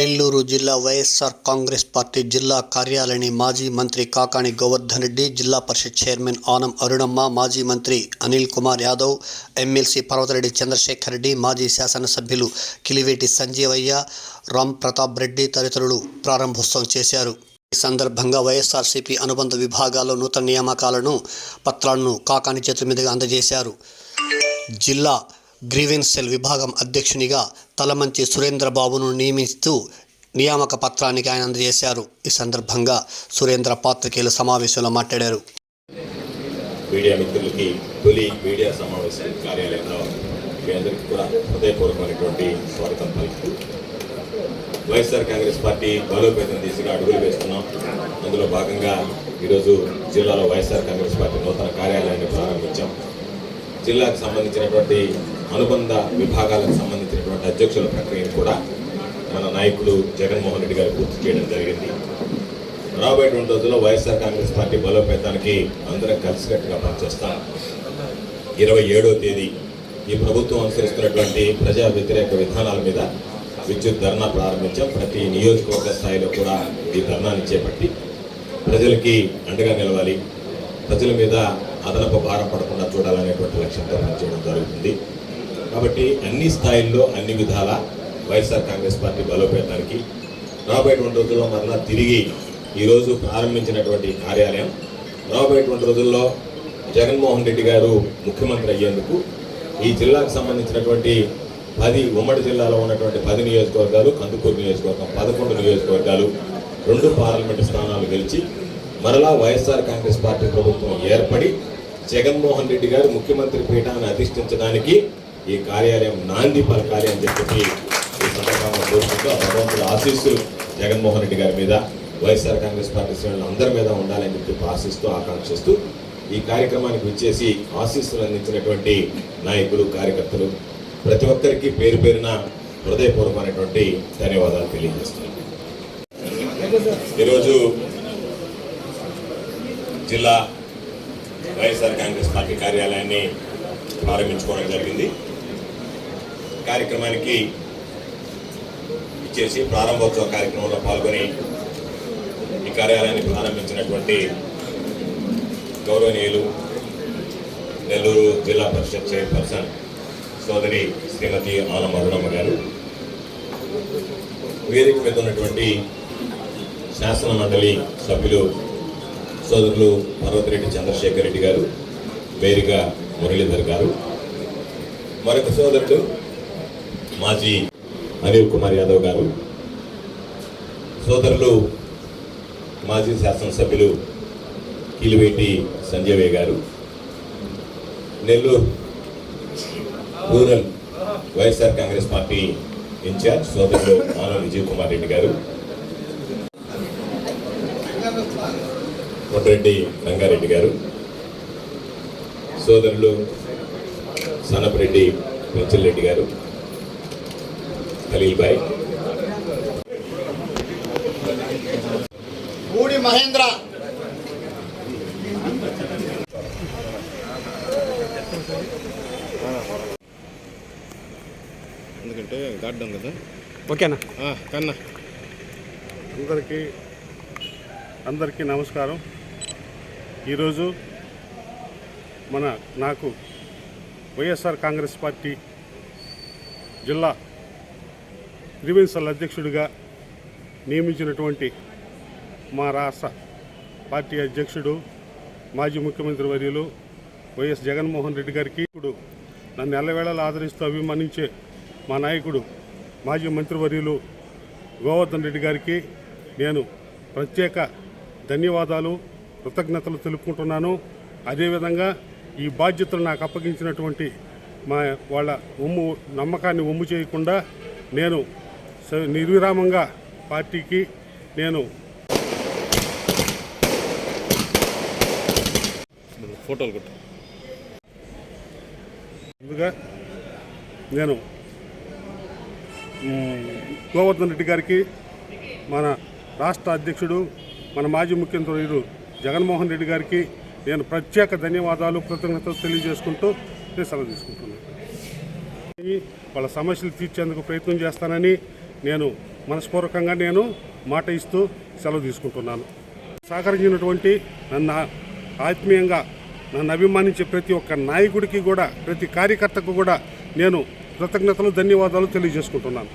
నెల్లూరు జిల్లా YSR Congress party జిల్లా కార్యాలయాన్ని మాజీ మంత్రి కాకాణి గోవర్ధన్ రెడ్డి, జిల్లా పరిషత్ చైర్మన్ ఆనం అరుణమ్మ, మాజీ మంత్రి అనిల్ కుమార్ యాదవ్, ఎమ్మెల్సీ పర్వతరెడ్డి చంద్రశేఖర్ రెడ్డి, మాజీ శాసనసభ్యులు కిలివేటి సంజీవయ్య, రామ్ ప్రతాప్ రెడ్డి తదితరులు ప్రారంభోత్సవం చేశారు. ఈ సందర్భంగా వైఎస్ఆర్సీపీ అనుబంధ విభాగాల్లో నూతన నియామకాలను పత్రాలను కాకాణి చేతుల మీదుగా అందజేశారు. జిల్లా గ్రీవెన్స్ సెల్ విభాగం అధ్యక్షునిగా తలమంచి సురేంద్రబాబును నియమిస్తూ నియామక పత్రానికి ఆయన అందజేశారు. ఈ సందర్భంగా సురేంద్ర పాత్రికేయుల సమావేశంలో మాట్లాడారు. మీడియా మిత్రులకి తొలి మీడియా సమావేశం కార్యాలయంలో మీ అందరికీ కూడా హృదయపూర్వకమైనటువంటి స్వాగతం పలుకుతూ వైఎస్ఆర్ కాంగ్రెస్ పార్టీ బలోపేతం దిశగా అడుగులు వేస్తున్నాం. అందులో భాగంగా ఈరోజు జిల్లాలో వైఎస్ఆర్ కాంగ్రెస్ పార్టీ నూతన కార్యాలయాన్ని ప్రారంభించాం. జిల్లాకు సంబంధించినటువంటి అనుబంధ విభాగాలకు సంబంధించినటువంటి అధ్యక్షుల ప్రక్రియను కూడా మన నాయకుడు జగన్మోహన్ రెడ్డి గారు పూర్తి చేయడం జరిగింది. రాబోయేటువంటి రోజుల్లో వైఎస్ఆర్ కాంగ్రెస్ పార్టీ బలోపేతానికి అందరం కలిసికట్టుగా పనిచేస్తాం. 27వ తేదీ ఈ ప్రభుత్వం అనుసరిస్తున్నటువంటి ప్రజా వ్యతిరేక విధానాల మీద విద్యుత్ ధర్నా ప్రారంభించాం. ప్రతి నియోజకవర్గ స్థాయిలో కూడా ఈ ధర్నాన్ని చేపట్టి ప్రజలకి అండగా నిలవాలి, ప్రజల మీద అదనపు భారం పడకుండా చూడాలనేటువంటి లక్ష్యంతో పనిచేయడం జరుగుతుంది. కాబట్టి అన్ని స్థాయిల్లో అన్ని విధాల వైఎస్ఆర్ కాంగ్రెస్ పార్టీ బలోపేతానికి రాబోయేటువంటి రోజుల్లో మరలా తిరిగి ఈరోజు ప్రారంభించినటువంటి కార్యాలయం రాబోయేటువంటి రోజుల్లో జగన్మోహన్ రెడ్డి గారు ముఖ్యమంత్రి అయ్యేందుకు ఈ జిల్లాకు సంబంధించినటువంటి 10 ఉమ్మడి జిల్లాలో ఉన్నటువంటి 10 నియోజకవర్గాలు, కందుకూరు నియోజకవర్గం 11 నియోజకవర్గాలు, 2 పార్లమెంటు స్థానాలు గెలిచి మరలా వైఎస్ఆర్ కాంగ్రెస్ పార్టీ ప్రభుత్వం ఏర్పడి జగన్మోహన్ రెడ్డి గారు ముఖ్యమంత్రి పీఠాన్ని అధిష్ఠించడానికి ఈ కార్యాలయం నాంది పలకాలి అని చెప్పి ఈ సందర్భంగా కోరుకుంటూ భగవంతుడు ఆశీస్సులు జగన్మోహన్ రెడ్డి గారి మీద, వైఎస్ఆర్ కాంగ్రెస్ పార్టీ శ్రేణులు అందరి మీద ఉండాలని చెప్పి ఆశిస్తూ ఆకాంక్షిస్తూ ఈ కార్యక్రమానికి విచ్చేసి ఆశీస్సులు అందించినటువంటి నాయకులు, కార్యకర్తలు ప్రతి ఒక్కరికి పేరు పేరున హృదయపూర్వకమైనటువంటి ధన్యవాదాలు తెలియజేస్తున్నాను. ఈరోజు జిల్లా వైఎస్ఆర్ కాంగ్రెస్ పార్టీ కార్యాలయాన్ని ప్రారంభించుకోవడం జరిగింది. కార్యక్రమానికి ఇచ్చేసి ప్రారంభోత్సవ కార్యక్రమంలో పాల్గొని ఈ కార్యాలయాన్ని ప్రారంభించినటువంటి గౌరవనీయులు నెల్లూరు జిల్లా పరిషత్ చైర్పర్సన్ సోదరి శ్రీమతి ఆనం అరుణమ్మ గారు, వేదిక మీద ఉన్నటువంటి శాసన మండలి సభ్యులు సోదరులు పర్వతరెడ్డి చంద్రశేఖర్ రెడ్డి గారు, వేరిగా మురళీధర్ గారు, మరొక సోదరుడు మాజీ అనిల్ కుమార్ యాదవ్ గారు, సోదరులు మాజీ శాసనసభ్యులు కిలివేటి సంజీవయ్య గారు, Nellore rural YSR Congress party in charge సోదరులు ఆనం విజయ్ కుమార్ రెడ్డి గారు, కోటరెడ్డి రంగారెడ్డి గారు, సోదరులు సనపరెడ్డి పెంచల్రెడ్డి గారు, ఖలీల్ భాయ్, గూడి మహేంద్ర, ఎందుకంటే గార్డెన్ కదా. ఓకేనా కన్నా అందరికీ నమస్కారం. ఈరోజు నాకు వైఎస్ఆర్ కాంగ్రెస్ పార్టీ జిల్లా గ్రీవెన్స్ సెల్ అధ్యక్షుడిగా నియమించినటువంటి మా రాష్ట్ర పార్టీ అధ్యక్షుడు మాజీ ముఖ్యమంత్రి వర్యులు వైఎస్ జగన్మోహన్ రెడ్డి గారికి, ఇప్పుడు నన్ను ఎల్లవేళలా ఆదరిస్తూ అభిమానించే మా నాయకుడు మాజీ మంత్రివర్యులు గోవర్ధన్ రెడ్డి గారికి నేను ప్రత్యేక ధన్యవాదాలు, కృతజ్ఞతలు తెలుపుకుంటున్నాను. అదేవిధంగా ఈ బాధ్యతలు నాకు అప్పగించినటువంటి వాళ్ళ నమ్మకాన్ని ఒమ్ము చేయకుండా నేను నిర్విరామంగా పార్టీకి నేను ఫోటోలు కొట్టు ముందుగా నేను గోవర్ధన్ రెడ్డి గారికి, మన రాష్ట్ర అధ్యక్షుడు, మన మాజీ ముఖ్యమంత్రి జగన్మోహన్ రెడ్డి గారికి నేను ప్రత్యేక ధన్యవాదాలు, కృతజ్ఞతలు తెలియజేసుకుంటూ నేను సెలవు తీసుకుంటున్నాను. వాళ్ళ సమస్యలు తీర్చేందుకు ప్రయత్నం చేస్తానని నేను మనస్పూర్వకంగా మాట ఇస్తూ సెలవు తీసుకుంటున్నాను. సహకరించినటువంటి నన్ను ఆత్మీయంగా నన్ను అభిమానించే ప్రతి ఒక్క నాయకుడికి కూడా, ప్రతి కార్యకర్తకు కూడా నేను కృతజ్ఞతలు, ధన్యవాదాలు తెలియజేసుకుంటున్నాను.